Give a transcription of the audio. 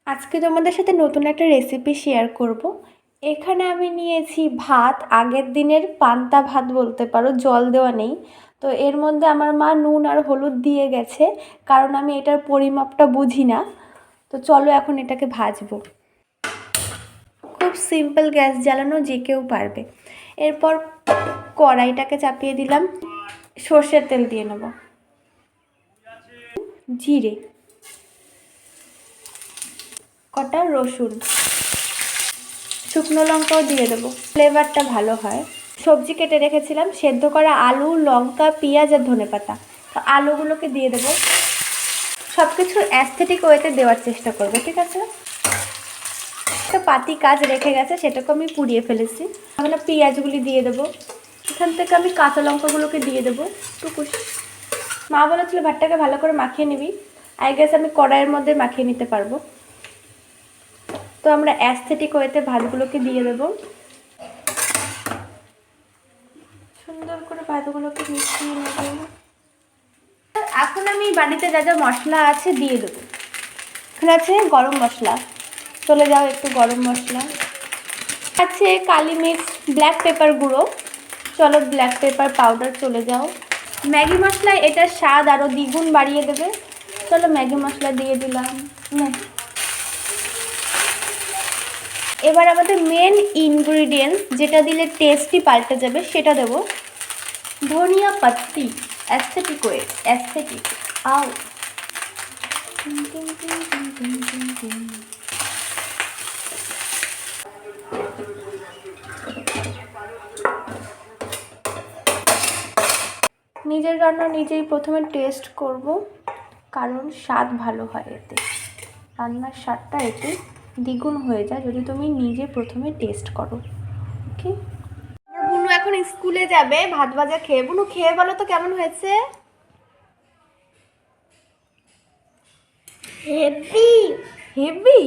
আজকে তোমাদের সাথে নতুন একটা রেসিপি শেয়ার করব। এখানে আমি নিয়েছি ভাত, আগের দিনের পান্তা ভাত বলতে পারো, জল দেওয়া নেই। তো এর মধ্যে আমার মা নুন আর হলুদ দিয়ে গেছে, কারণ আমি এটার পরিমাপটা বুঝি না। তো চলো এখন এটাকে ভাজবো। খুব সিম্পল, গ্যাস জ্বালানো যে কেউ পারবে। এরপর কড়াইটাকে চাপিয়ে দিলাম, সর্ষের তেল দিয়ে নেব, জিরে, কটা রসুন, শুকনো লঙ্কাও দিয়ে দেবো, ফ্লেভারটা ভালো হয়। সবজি কেটে রেখেছিলাম, সেদ্ধ করা আলু, লঙ্কা, পেঁয়াজ আর ধনেপাতা। তো আলুগুলোকে দিয়ে দেবো। সব কিছু অ্যাস্থেটিক ওয়েতে দেওয়ার চেষ্টা করবে, ঠিক আছে? একটা পাতি কাজ রেখে গেছে, সেটাকে আমি পুড়িয়ে ফেলেছি। এখন পেঁয়াজগুলি দিয়ে দেবো। এখান থেকে আমি কাঁচা লঙ্কাগুলোকে দিয়ে দেবো টুকুস। মা বলেছিল ভাতটাকে ভালো করে মাখিয়ে নিবি। আই গেস আমি কড়াইয়ের মধ্যে মাখিয়ে নিতে পারবো। তো আমরা অ্যাস্থেটিক ওয়েতে ভাতগুলোকে দিয়ে দেবো। সুন্দর করে ভাতগুলোকে মিশিয়ে নেব। এখন আমি বাড়িতে যা যা মশলা আছে দিয়ে দেবো। এখানে আছে গরম মশলা, চলে যাও একটু গরম মশলা আছে, কালি মির্চ, ব্ল্যাক পেপার গুঁড়ো, চলো ব্ল্যাক পেপার পাউডার চলে যাও। ম্যাগি মশলা এটার স্বাদ আরও দ্বিগুণ বাড়িয়ে দেবে, চলো ম্যাগি মশলা দিয়ে দিলাম। এবার আমাদের মেন ইনগ্রিডিয়েন্টস, যেটা দিলে টেস্টই পাল্টে যাবে, সেটা দেবো। ধনিয়া পাত্তি, অ্যাস্থেটিক ওয়ে, অ্যাস্থেটিক। আও নিজের রান্না নিজেই প্রথমে টেস্ট করব, কারণ স্বাদ ভালো হয় এতে। রান্নার স্বাদটা এতে দ্বিগুণ হয়ে যায় যদি তুমি নিজে প্রথমে টেস্ট করো। ওকে, বুনু এখন স্কুলে যাবে, ভাত ভাজা খেয়ে। বুনু খেয়ে বলো তো কেমন হয়েছে? Heavy heavy.